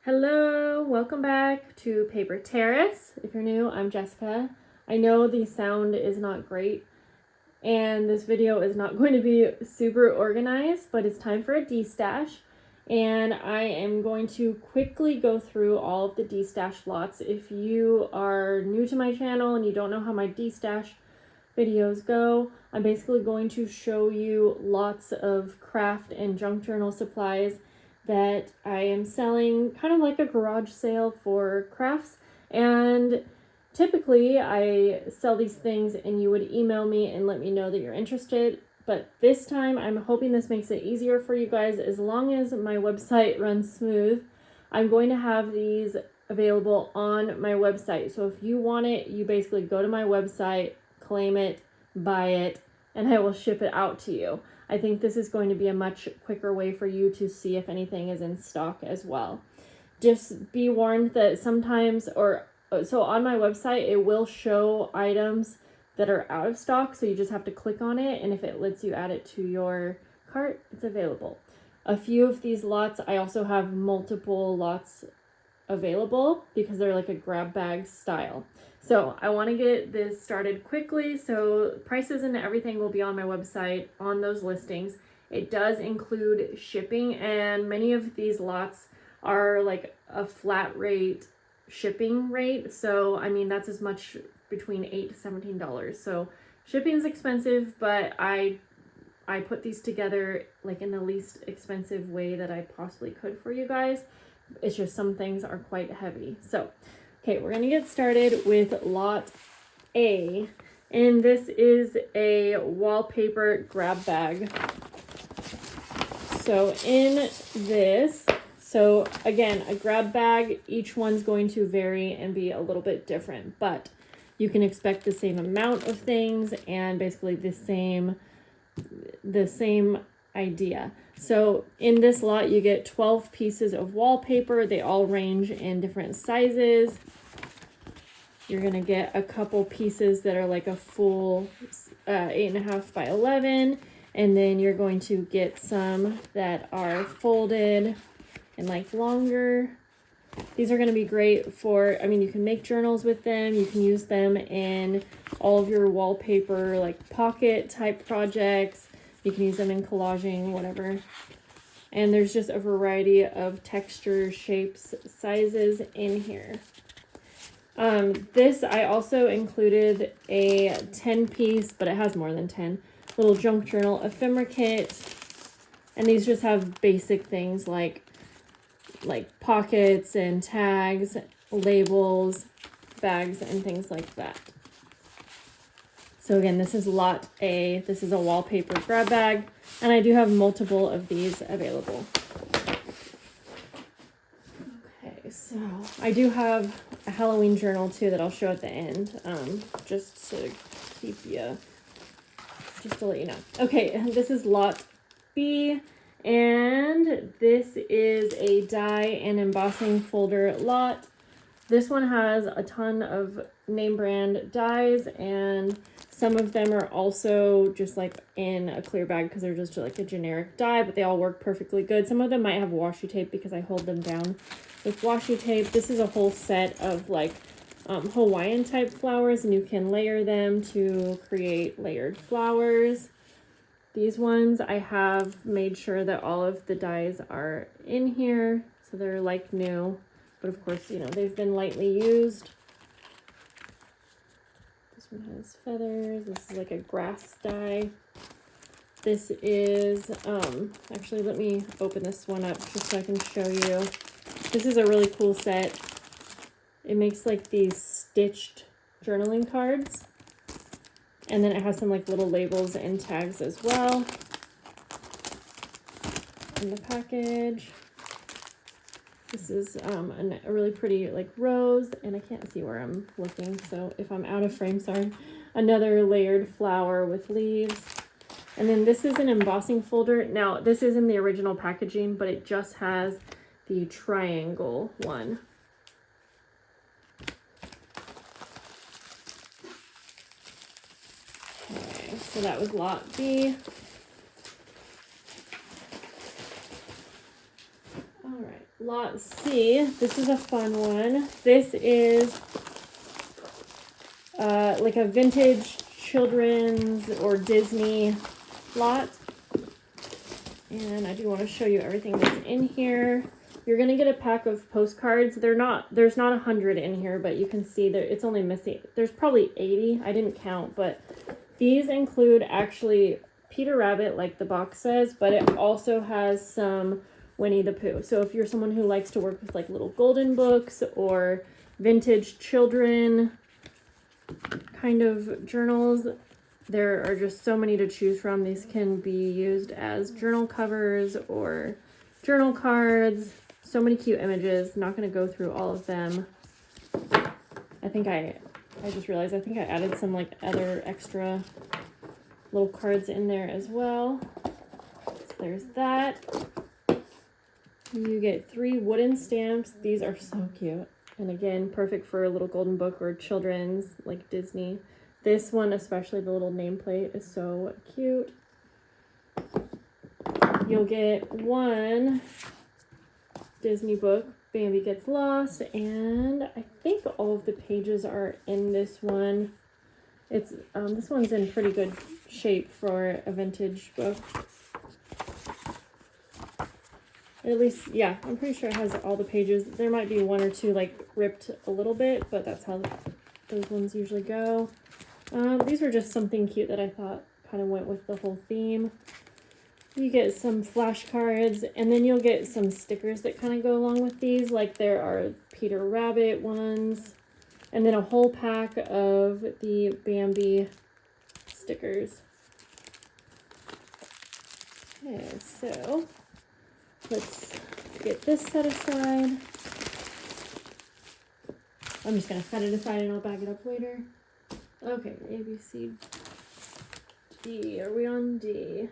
Hello, welcome back to Paper Terrace. If you're new, I'm Jessica. I know the sound is not great and this video is not going to be super organized, but it's time for a destash. And I am going to quickly go through all of the destash lots. If you are new to my channel and you don't know how my destash videos go, I'm basically going to show you lots of craft and junk journal supplies that I am selling, kind of like a garage sale for crafts. And typically I sell these things and you would email me and let me know that you're interested. But this time I'm hoping this makes it easier for you guys. As long as my website runs smooth, I'm going to have these available on my website. So if you want it, you basically go to my website, claim it, buy it, and I will ship it out to you. I think this is going to be a much quicker way for you to see if anything is in stock as well. Just be warned that sometimes, so on my website, it will show items that are out of stock, so you just have to click on it, and if it lets you add it to your cart, it's available. A few of these lots, I also have multiple lots available because they're like a grab bag style. So I want to get this started quickly. So prices and everything will be on my website on those listings. It does include shipping, and many of these lots are like a flat rate shipping rate. So I mean, that's as much between $8 to $17. So shipping's expensive, but I put these together like in the least expensive way that I possibly could for you guys. It's just some things are quite heavy. So, okay, we're going to get started with lot A. And this is a wallpaper grab bag. So in this, so again, a grab bag, each one's going to vary and be a little bit different, but you can expect the same amount of things and basically the same idea. So in this lot, you get 12 pieces of wallpaper. They all range in different sizes. You're going to get a couple pieces that are like a full 8.5 by 11. And then you're going to get some that are folded and like longer. These are going to be great for, I mean, you can make journals with them. You can use them in all of your wallpaper, like pocket type projects. You can use them in collaging, whatever. And there's just a variety of textures, shapes, sizes in here. This, I also included a 10-piece, but it has more than 10, little junk journal ephemera kit. And these just have basic things like pockets and tags, labels, bags, and things like that. So again, this is lot A. This is a wallpaper grab bag, and I do have multiple of these available. Okay, so I do have a Halloween journal too that I'll show at the end, just to keep you, just to let you know. Okay, this is lot B, and this is a die and embossing folder lot. This one has a ton of name brand dies, and some of them are also just like in a clear bag because they're just like a generic die, but they all work perfectly good. Some of them might have washi tape because I hold them down with washi tape. This is a whole set of like Hawaiian type flowers, and you can layer them to create layered flowers. These ones, I have made sure that all of the dies are in here, so they're like new, but of course, you know, they've been lightly used. This one has feathers. This is like a grass die. This is, actually, let me open this one up just so I can show you. This is a really cool set. It makes like these stitched journaling cards. And then it has some like little labels and tags as well in the package. This is a really pretty like rose, and I can't see where I'm looking, so if I'm out of frame, sorry. Another layered flower with leaves. And then this is an embossing folder. Now, this is in the original packaging, but it just has the triangle one. Okay, so that was lot B. All right, lot C. This is a fun one. This is like a vintage children's or Disney lot. And I do want to show you everything that's in here. You're going to get a pack of postcards. There's not 100 in here, but you can see that it's only missing. There's probably 80. I didn't count, but these include actually Peter Rabbit, like the box says, but it also has some Winnie the Pooh. So if you're someone who likes to work with like little golden books or vintage children kind of journals, there are just so many to choose from. These can be used as journal covers or journal cards. So many cute images. Not going to go through all of them. I think I just realized I think I added some like other extra little cards in there as well. So there's that. You get 3 wooden stamps. These are so cute. And again, perfect for a little golden book or children's like Disney. This one, especially the little nameplate, is so cute. You'll get 1 Disney book, Bambi Gets Lost, and I think all of the pages are in this one. It's this one's in pretty good shape for a vintage book. At least, yeah, I'm pretty sure it has all the pages. There might be 1 or 2 like ripped a little bit, but that's how those ones usually go. These were just something cute that I thought kind of went with the whole theme. You get some flashcards, and then you'll get some stickers that kind of go along with these. Like there are Peter Rabbit ones, and then a whole pack of the Bambi stickers. Okay, so let's get this set aside. I'm just going to set it aside and I'll bag it up later. Okay, A, B, C, D. Are we on D?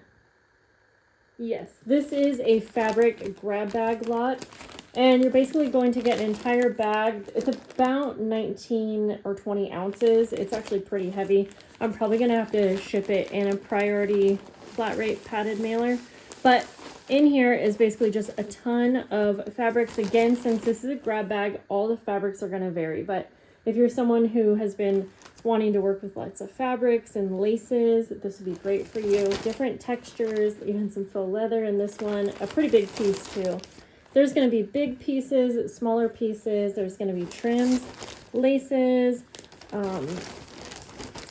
Yes, this is a fabric grab bag lot, and you're basically going to get an entire bag. It's about 19 or 20 ounces. It's actually pretty heavy. I'm probably going to have to ship it in a priority flat rate padded mailer, but in here is basically just a ton of fabrics. Again, since this is a grab bag, all the fabrics are going to vary, but if you're someone who has been wanting to work with lots of fabrics and laces, this would be great for you. Different textures, even some faux leather in this one. A pretty big piece too. There's going to be big pieces, smaller pieces. There's going to be trims, laces.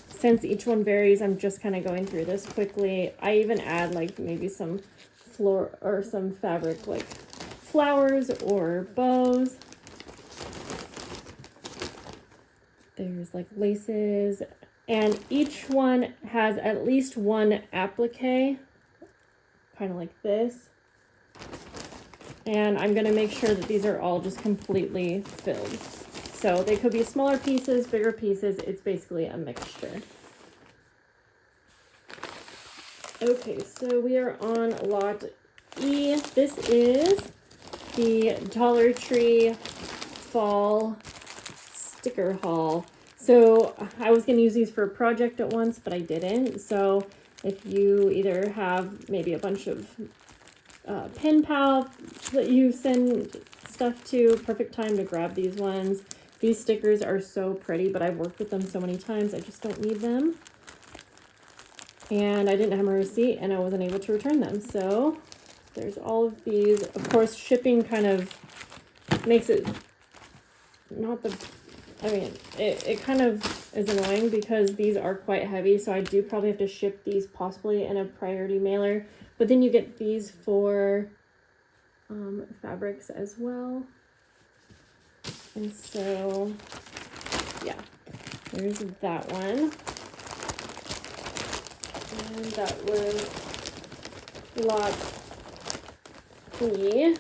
Since each one varies, I'm just kind of going through this quickly. I even add like maybe some floor or some fabric like flowers or bows. There's like laces, and each one has at least 1 applique, kind of like this. And I'm going to make sure that these are all just completely filled. So they could be smaller pieces, bigger pieces. It's basically a mixture. Okay, so we are on lot E. This is the Dollar Tree Fall sticker haul. So I was going to use these for a project at once, but I didn't. So if you either have maybe a bunch of pen pals that you send stuff to, perfect time to grab these ones. These stickers are so pretty, but I've worked with them so many times, I just don't need them. And I didn't have a receipt, and I wasn't able to return them. So there's all of these. Of course, shipping kind of makes it not the... I mean, it kind of is annoying because these are quite heavy, so I do probably have to ship these possibly in a priority mailer. But then you get these for fabrics as well. And so, yeah, there's that one. And that was lot E.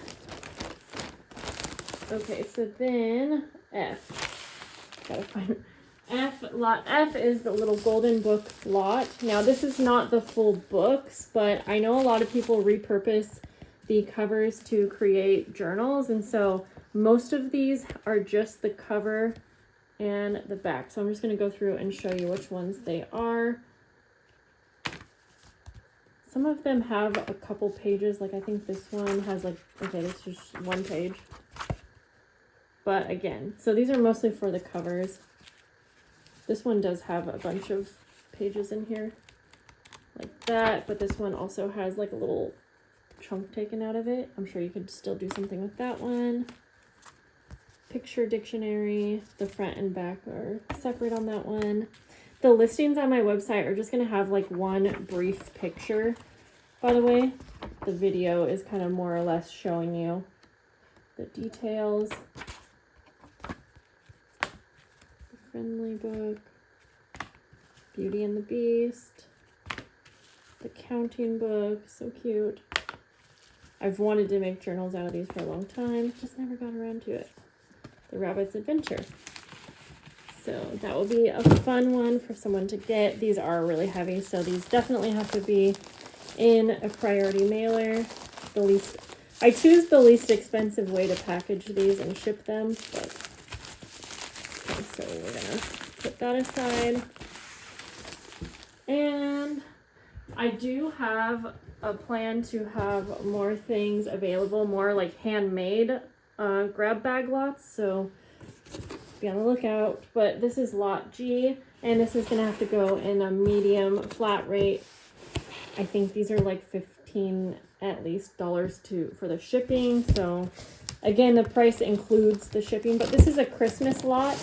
Okay, so then F. Gotta find F. Lot F is the little golden book lot. Now this is not the full books, but I know a lot of people repurpose the covers to create journals, and so most of these are just the cover and the back. So I'm just going to go through and show you which ones they are. Some of them have a couple pages, like I think this one has like, okay, this is just one page. But again, so these are mostly for the covers. This one does have a bunch of pages in here like that, but this one also has like a little chunk taken out of it. I'm sure you could still do something with that one. Picture dictionary, the front and back are separate on that one. The listings on my website are just going to have like one brief picture, by the way. The video is kind of more or less showing you the details. Friendly book, Beauty and the Beast, the counting book, so cute. I've wanted to make journals out of these for a long time, just never got around to it. The Rabbit's Adventure. So that will be a fun one for someone to get. These are really heavy, so these definitely have to be in a priority mailer. I choose the least expensive way to package these and ship them, but okay, so we're gonna put that aside. And I do have a plan to have more things available, more like handmade grab bag lots, so be on the lookout. But this is lot G, and this is gonna have to go in a medium flat rate. I think these are like $15 at least for the shipping. So again, the price includes the shipping, but this is a Christmas lot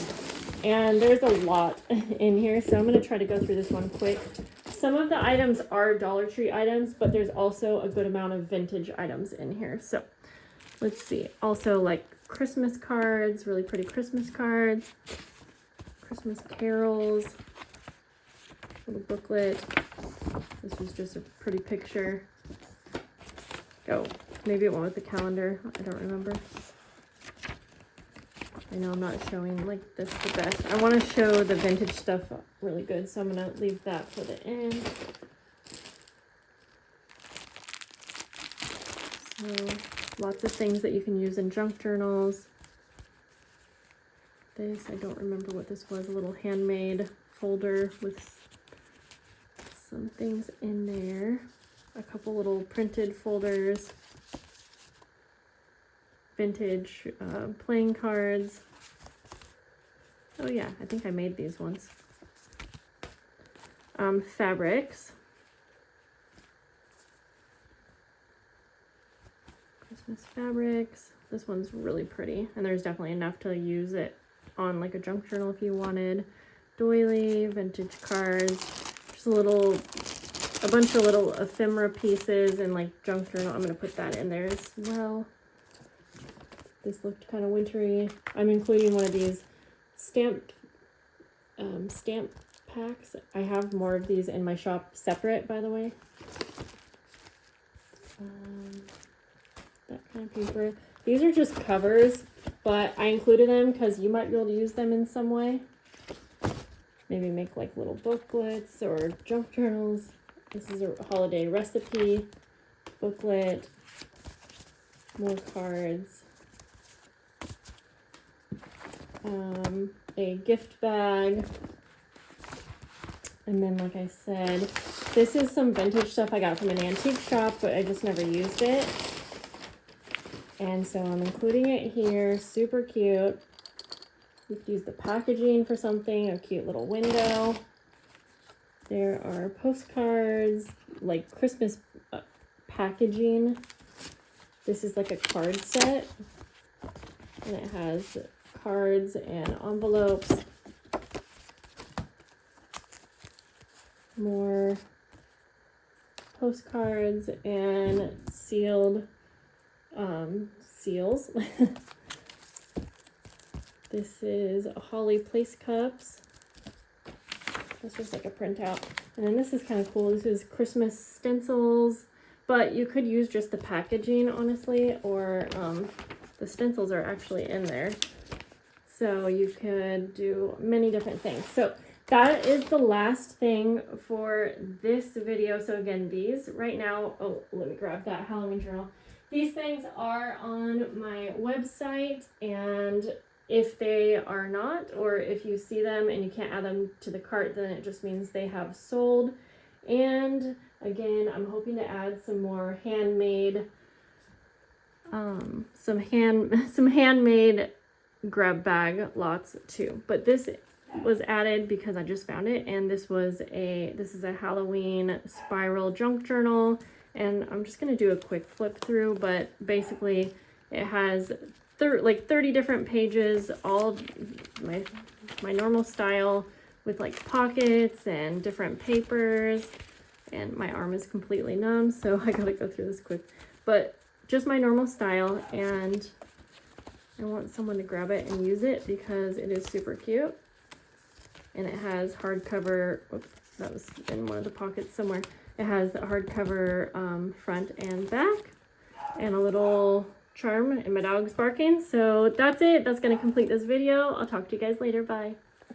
and there's a lot in here, so I'm going to try to go through this one quick. Some of the items are Dollar Tree items, but there's also a good amount of vintage items in here. So let's see. Also like Christmas cards, really pretty Christmas cards, Christmas carols, little booklet. This was just a pretty picture. Oh, maybe it went with the calendar. I don't remember. I know I'm not showing like this the best. I want to show the vintage stuff really good, so I'm going to leave that for the end. So lots of things that you can use in junk journals. This, I don't remember what this was, a little handmade folder with some things in there. A couple little printed folders. Vintage playing cards. Oh yeah, I think I made these ones. Fabrics. Christmas fabrics. This one's really pretty, and there's definitely enough to use it on like a junk journal if you wanted. Doily, vintage cards. Just a bunch of little ephemera pieces and like junk journal. I'm gonna put that in there as well. This looked kind of wintry. I'm including one of these stamp packs. I have more of these in my shop separate, by the way. That kind of paper. These are just covers, but I included them because you might be able to use them in some way. Maybe make like little booklets or junk journals. This is a holiday recipe booklet. More cards. A gift bag. And then, like I said, this is some vintage stuff I got from an antique shop, but I just never used it. And so I'm including it here. Super cute. You could use the packaging for something, a cute little window. There are postcards, like Christmas packaging. This is like a card set, and it has cards and envelopes. More postcards and sealed seals. This is Holly Place Cups. That's just like a printout. And then this is kind of cool. This is Christmas stencils, but you could use just the packaging, honestly, or the stencils are actually in there. So you could do many different things. So that is the last thing for this video. So again, these right now, oh, let me grab that Halloween journal. These things are on my website, and if they are not, or if you see them and you can't add them to the cart, then it just means they have sold. And Again, I'm hoping to add some more handmade, some handmade grab bag lots too. But this was added because I just found it, and this is a Halloween spiral junk journal, and I'm just gonna do a quick flip through. But basically, it has like 30 different pages, all my normal style, with like pockets and different papers. And my arm is completely numb, so I gotta go through this quick. But just my normal style, and I want someone to grab it and use it because it is super cute. And it has hardcover, oops, that was in one of the pockets somewhere. It has a hardcover front and back, and a little charm, and my dog's barking. So that's it. That's gonna complete this video. I'll talk to you guys later. Bye.